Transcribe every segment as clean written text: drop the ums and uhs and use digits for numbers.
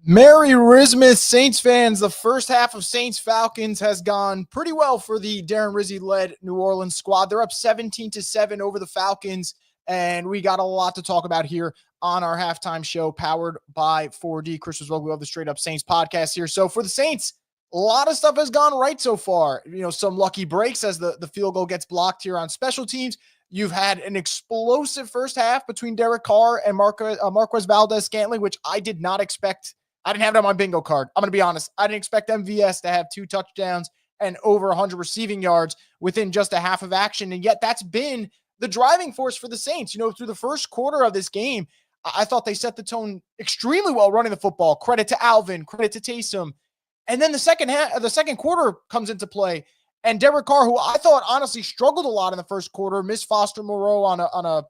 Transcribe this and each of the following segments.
Merry Christmas, Saints fans. The first half of Saints Falcons has gone pretty well for the Darren Rizzi-led New Orleans squad. They're up 17-7 over the Falcons, and we got a lot to talk about here on our halftime show powered by 4D. Chris as well. We have the Straight Up Saints podcast here. So for the Saints, a lot of stuff has gone right so far. Some lucky breaks as the field goal gets blocked here on special teams. You've had an explosive first half between Derek Carr and Marquez Valdez-Scantling, which I did not expect. I didn't have it on my bingo card. I'm going to be honest. I didn't expect MVS to have 2 touchdowns and over 100 receiving yards within just a half of action. And yet that's been the driving force for the Saints. Through the first quarter of this game, I thought they set the tone extremely well running the football. Credit to Alvin, credit to Taysom. And then the second quarter comes into play. And Derek Carr, who I thought honestly struggled a lot in the first quarter, missed Foster Moreau on a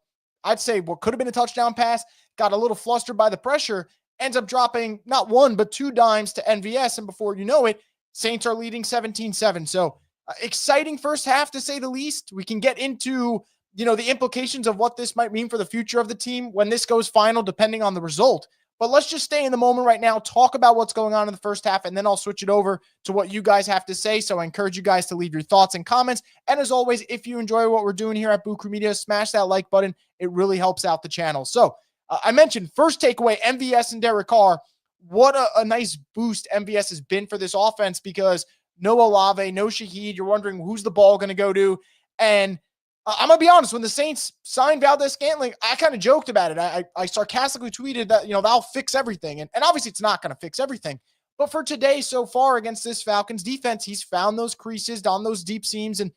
I'd say what could have been a touchdown pass, got a little flustered by the pressure, ends up dropping not 1, but 2 dimes to MVS. And before you know it, Saints are leading 17-7. So exciting first half, to say the least. We can get into, the implications of what this might mean for the future of the team when this goes final, depending on the result. But let's just stay in the moment right now, talk about what's going on in the first half, and then I'll switch it over to what you guys have to say. So I encourage you guys to leave your thoughts and comments. And as always, if you enjoy what we're doing here at Boo Crew Media, smash that like button. It really helps out the channel. So I mentioned first takeaway, MVS and Derek Carr. What a nice boost MVS has been for this offense, because no Olave, no Shaheed. You're wondering who's the ball going to go to. And I'm going to be honest, when the Saints signed Valdez-Scantling, I kind of joked about it. I sarcastically tweeted that, that'll fix everything. And obviously it's not going to fix everything. But for today, so far against this Falcons defense, he's found those creases on those deep seams. And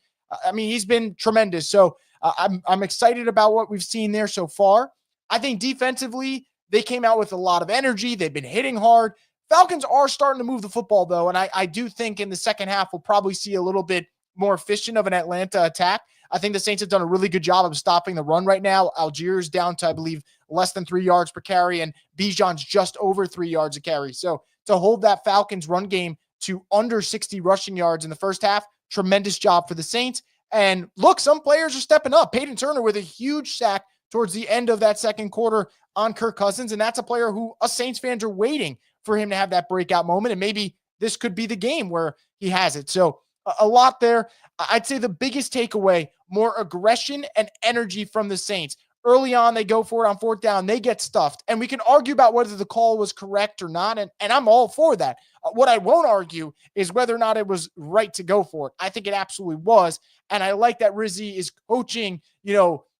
he's been tremendous. So I'm excited about what we've seen there so far. I think defensively, they came out with a lot of energy. They've been hitting hard. Falcons are starting to move the football, though, and I do think in the second half we'll probably see a little bit more efficient of an Atlanta attack. I think the Saints have done a really good job of stopping the run right now. Algiers down to, I believe, less than 3 yards per carry, and Bijan's just over 3 yards a carry. So to hold that Falcons run game to under 60 rushing yards in the first half, tremendous job for the Saints. And look, some players are stepping up. Peyton Turner with a huge sack towards the end of that second quarter on Kirk Cousins. And that's a player who us Saints fans are waiting for him to have that breakout moment. And maybe this could be the game where he has it. So a lot there. I'd say the biggest takeaway, more aggression and energy from the Saints. Early on, they go for it on fourth down. They get stuffed. And we can argue about whether the call was correct or not. And I'm all for that. What I won't argue is whether or not it was right to go for it. I think it absolutely was. And I like that Rizzi is coaching,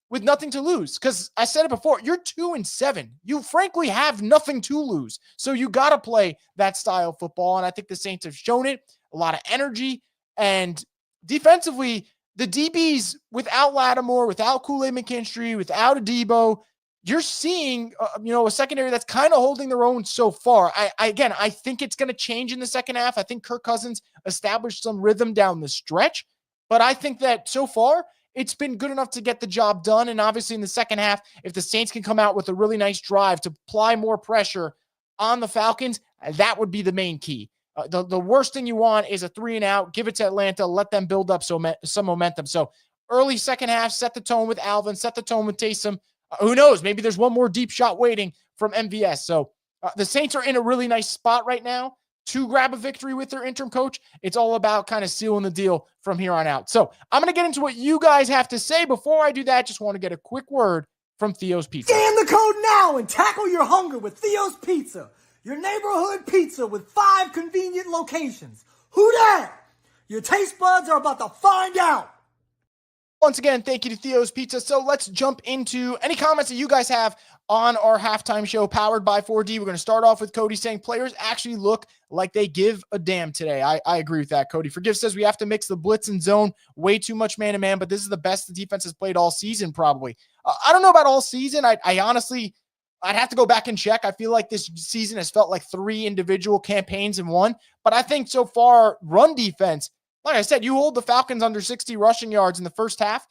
with nothing to lose. Because I said it before, you're 2-7. You frankly have nothing to lose. So you got to play that style of football. And I think the Saints have shown it. A lot of energy. And defensively, the DBs, without Lattimore, without Kool-Aid McKinstry, without Adebo, you're seeing, a secondary that's kind of holding their own so far. I think it's going to change in the second half. I think Kirk Cousins established some rhythm down the stretch. But I think that so far, it's been good enough to get the job done. And obviously in the second half, if the Saints can come out with a really nice drive to apply more pressure on the Falcons, that would be the main key. The worst thing you want is a 3-and-out, give it to Atlanta, let them build up some momentum. So early second half, set the tone with Alvin, set the tone with Taysom. Who knows? Maybe there's one more deep shot waiting from MVS. So the Saints are in a really nice spot right now to grab a victory with their interim coach. It's all about kind of sealing the deal from here on out. So I'm going to get into what you guys have to say. Before I do that, just want to get a quick word from Theo's Pizza. Scan the code now and tackle your hunger with Theo's Pizza, your neighborhood pizza with 5 convenient locations. Who dat? Your taste buds are about to find out. Once again, thank you to Theo's Pizza. So let's jump into any comments that you guys have on our halftime show powered by 4D. We're going to start off with Cody saying players actually look like they give a damn today. I agree with that, Cody. Forgive says we have to mix the blitz and zone, way too much man-to-man, but this is the best the defense has played all season probably. I don't know about all season. I honestly, I'd have to go back and check. I feel like this season has felt like 3 individual campaigns in one, but I think so far run defense, like I said, you hold the Falcons under 60 rushing yards in the first half,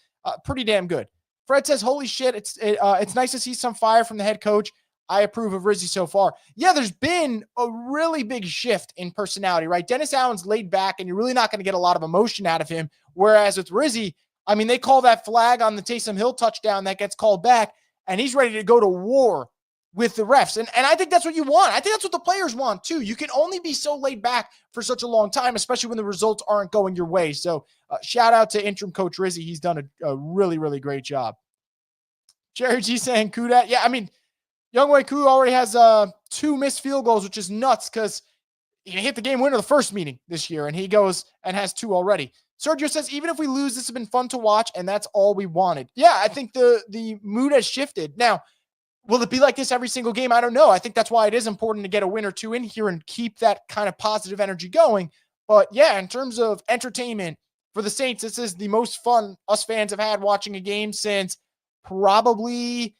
pretty damn good. Fred says, holy shit, it's nice to see some fire from the head coach. I approve of Rizzi so far. Yeah, there's been a really big shift in personality, right? Dennis Allen's laid back, and you're really not going to get a lot of emotion out of him, whereas with Rizzi, they call that flag on the Taysom Hill touchdown that gets called back, and he's ready to go to war with the refs. And I think that's what you want. I think that's what the players want too. You can only be so laid back for such a long time, especially when the results aren't going your way. So shout out to interim coach Rizzy. He's done a really, really great job. Jerry G saying Kudat. Yeah, I mean, Younghoe Koo already has 2 missed field goals, which is nuts because he hit the game winner the first meeting this year, and he goes and has 2 already. Sergio says, even if we lose, this has been fun to watch, and that's all we wanted. Yeah, I think the mood has shifted. Now, will it be like this every single game? I don't know. I think that's why it is important to get a win or 2 in here and keep that kind of positive energy going. But yeah, in terms of entertainment for the Saints, this is the most fun us fans have had watching a game since probably,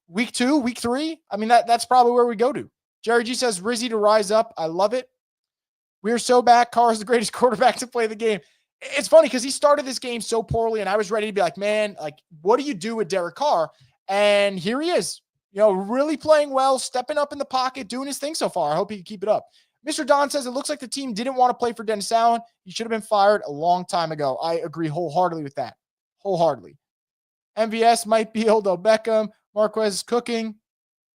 week 2, week 3. I mean, that's probably where we go to. Jerry G says, Rizzy to rise up. I love it. We're so back. Carr is the greatest quarterback to play the game. It's funny because he started this game so poorly, and I was ready to be like, man, like, what do you do with Derek Carr? And here he is, really playing well, stepping up in the pocket, doing his thing so far. I hope he can keep it up. Mr. Don says, it looks like the team didn't want to play for Dennis Allen. He should have been fired a long time ago. I agree wholeheartedly with that. Wholeheartedly. MVS might be Odell Beckham. Marquez is cooking.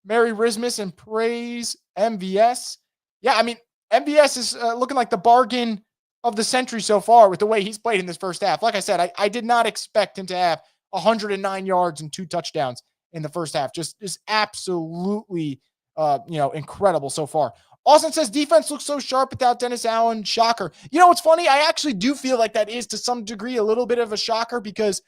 Merry Christmas and praise MVS. Yeah, I mean, MVS is looking like the bargain of the century so far with the way he's played in this first half. Like I said, I did not expect him to have 109 yards and 2 touchdowns in the first half. Just absolutely, incredible so far. Austin says defense looks so sharp without Dennis Allen. Shocker. You know what's funny? I actually do feel like that is to some degree a little bit of a shocker because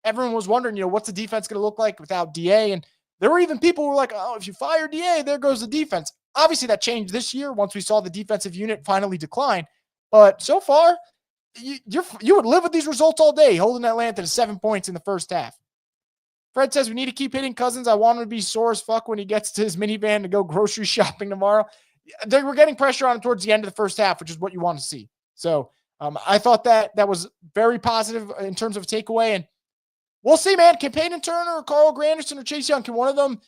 everyone was wondering, what's the defense going to look like without DA? And there were even people who were like, oh, if you fire DA, there goes the defense. Obviously, that changed this year once we saw the defensive unit finally decline. But so far, you would live with these results all day, holding Atlanta to 7 points in the first half. Fred says, we need to keep hitting Cousins. I want him to be sore as fuck when he gets to his minivan to go grocery shopping tomorrow. They were getting pressure on him towards the end of the first half, which is what you want to see. So I thought that was very positive in terms of takeaway. And we'll see, man. Can Peyton Turner or Carl Granderson or Chase Young, can one of them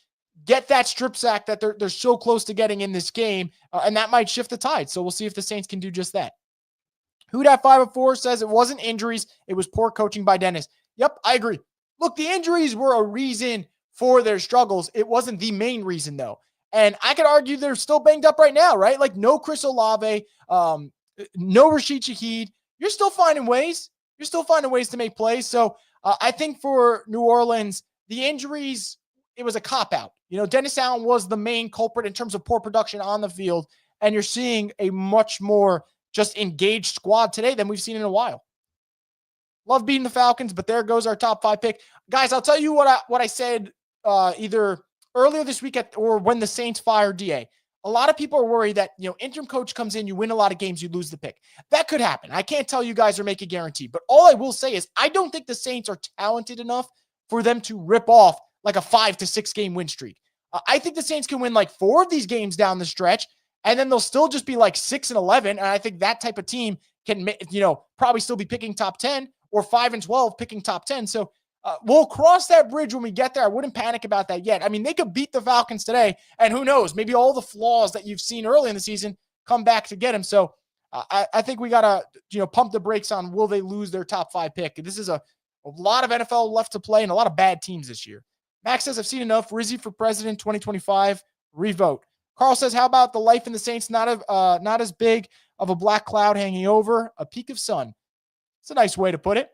get that strip sack that they're so close to getting in this game? And that might shift the tide. So we'll see if the Saints can do just that. Who Dat 504 says it wasn't injuries. It was poor coaching by Dennis. Yep, I agree. Look, the injuries were a reason for their struggles. It wasn't the main reason, though. And I could argue they're still banged up right now, right? Like no Chris Olave, no Rashid Shaheed. You're still finding ways. You're still finding ways to make plays. So I think for New Orleans, the injuries, it was a cop-out. Dennis Allen was the main culprit in terms of poor production on the field. And you're seeing a much more just engaged squad today than we've seen in a while. Love beating the Falcons, but there goes our top 5 pick. Guys, I'll tell you what I said either earlier this week or when the Saints fired DA. A lot of people are worried that, interim coach comes in, you win a lot of games, you lose the pick. That could happen. I can't tell you guys or make a guarantee, but all I will say is I don't think the Saints are talented enough for them to rip off like a 5 to 6 game win streak. I think the Saints can win like 4 of these games down the stretch, and then they'll still just be like 6-11. And I think that type of team can, probably still be picking top 10 or 5-12 picking top 10. So we'll cross that bridge when we get there. I wouldn't panic about that yet. I mean, they could beat the Falcons today, and who knows, maybe all the flaws that you've seen early in the season come back to get them. So I think we got to, pump the brakes on will they lose their top 5 pick. This is a lot of NFL left to play and a lot of bad teams this year. Max says, I've seen enough. Rizzy for president 2025. Revote. Carl says, how about the life in the Saints? Not as big of a black cloud hanging over, a peak of sun. It's a nice way to put it.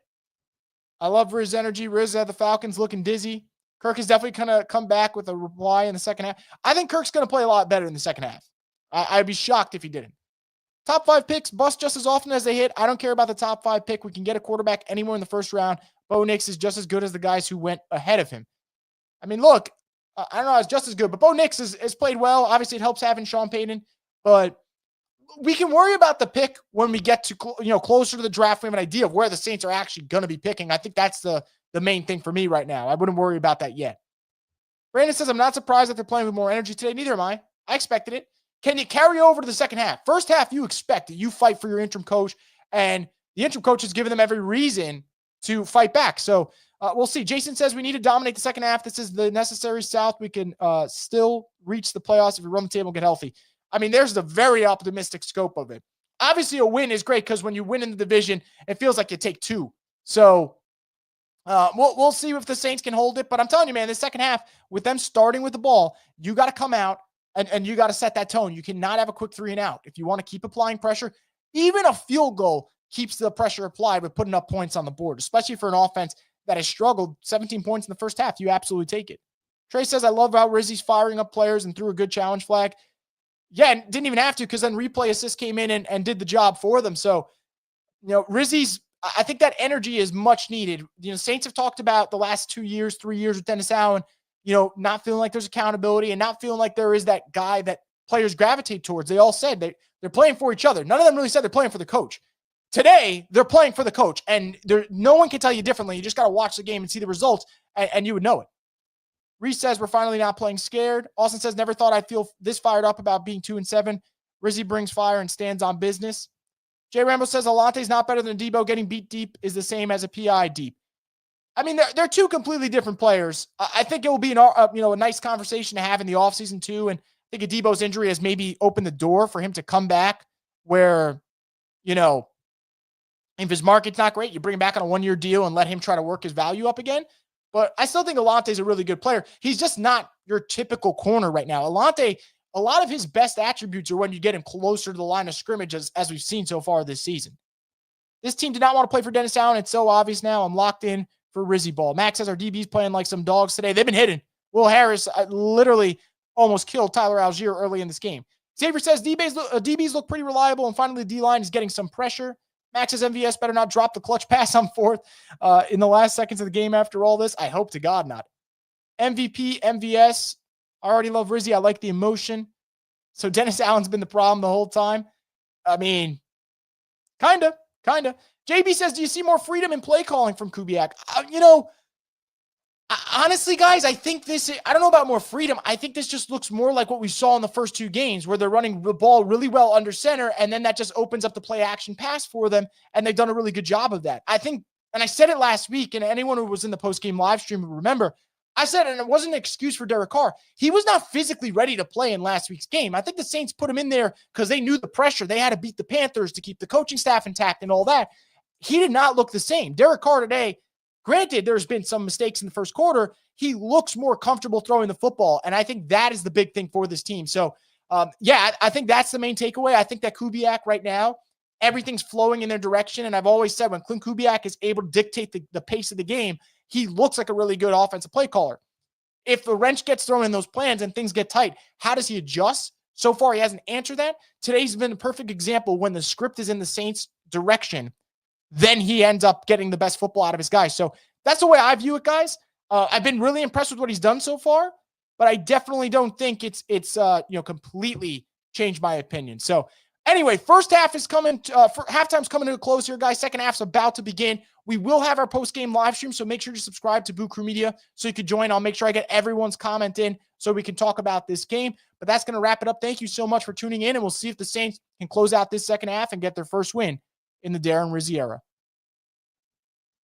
I love Riz energy. Riz had the Falcons looking dizzy. Kirk is definitely going to come back with a reply in the second half. I think Kirk's going to play a lot better in the second half. I'd be shocked if he didn't. Top 5 picks bust just as often as they hit. I don't care about the top 5 pick. We can get a quarterback anywhere in the first round. Bo Nix is just as good as the guys who went ahead of him. I mean, look, I don't know, it's just as good, but Bo Nix has played well. Obviously, it helps having Sean Payton, but we can worry about the pick when we get to closer to the draft. We have an idea of where the Saints are actually going to be picking. I think that's the main thing for me right now. I wouldn't worry about that yet. Brandon says, I'm not surprised that they're playing with more energy today. Neither am I. I expected it. Can you carry over to the second half? First half, you expect it. You fight for your interim coach, and the interim coach has given them every reason to fight back. So we'll see. Jason says we need to dominate the second half. This is the necessary South. We can still reach the playoffs if we run the table and get healthy. I mean, there's the very optimistic scope of it. Obviously, a win is great because when you win in the division, it feels like you take 2. So We'll see if the Saints can hold it. But I'm telling you, man, the second half, with them starting with the ball, you got to come out and you got to set that tone. You cannot have a quick 3 and out. If you want to keep applying pressure, even a field goal keeps the pressure applied with putting up points on the board, especially for an offense that has struggled. 17 points in the first half. You absolutely take it. Trey says, I love how Rizzy's firing up players and threw a good challenge flag. Yeah, and didn't even have to because then replay assist came in and did the job for them. So, Rizzy's, I think that energy is much needed. Saints have talked about the last 2 years, 3 years with Dennis Allen, not feeling like there's accountability and not feeling like there is that guy that players gravitate towards. They all said they're playing for each other. None of them really said they're playing for the coach. Today, they're playing for the coach, and no one can tell you differently. You just got to watch the game and see the results, and you would know it. Reese says, we're finally not playing scared. Austin says, never thought I'd feel this fired up about being 2-7. Rizzy brings fire and stands on business. Jay Rambo says, Alante's not better than Debo. Getting beat deep is the same as a PI deep. I mean, they're two completely different players. I think it will be a nice conversation to have in the offseason too. And I think Debo's injury has maybe opened the door for him to come back where, if his market's not great, you bring him back on a 1-year deal and let him try to work his value up again. But I still think Alante's a really good player. He's just not your typical corner right now. Alante, a lot of his best attributes are when you get him closer to the line of scrimmage, as we've seen so far this season. This team did not want to play for Dennis Allen. It's so obvious now. I'm locked in for Rizzy ball. Max says our DB's playing like some dogs today. They've been hitting. Will Harris literally almost killed Tyler Algier early in this game. Xavier says DBs look pretty reliable, and finally the D-line is getting some pressure. Max says MVS better not drop the clutch pass on 4th in the last seconds of the game after all this. I hope to God not. MVP, MVS. I already love Rizzy. I like the emotion. So Dennis Allen's been the problem the whole time. I mean, kind of. JB says, do you see more freedom in play calling from Kubiak? Honestly, guys, I don't know about more freedom. I think this just looks more like what we saw in the first 2 games where they're running the ball really well under center, and then that just opens up the play action pass for them, and they've done a really good job of that. I think, and I said it last week, and anyone who was in the post-game live stream will remember, I said, and it wasn't an excuse for Derek Carr, he was not physically ready to play in last week's game. I think the Saints put him in there because they knew the pressure. They had to beat the Panthers to keep the coaching staff intact and all that. He did not look the same. Derek Carr today, granted, there's been some mistakes in the first quarter. He looks more comfortable throwing the football, and I think that is the big thing for this team. So, I think that's the main takeaway. I think that Kubiak right now, everything's flowing in their direction, and I've always said when Clint Kubiak is able to dictate the pace of the game, he looks like a really good offensive play caller. If the wrench gets thrown in those plans and things get tight, how does he adjust? So far, he hasn't answered that. Today's been a perfect example when the script is in the Saints' direction, then he ends up getting the best football out of his guys. So that's the way I view it, guys. I've been really impressed with what he's done so far, but I definitely don't think it's completely changed my opinion. So anyway, first half is coming. Halftime's coming to a close here, guys. Second half's about to begin. We will have our post-game live stream, so make sure to subscribe to Boo Crew Media so you can join. I'll make sure I get everyone's comment in so we can talk about this game. But that's going to wrap it up. Thank you so much for tuning in, and we'll see if the Saints can close out this second half and get their first win in the Darren Rizzi era.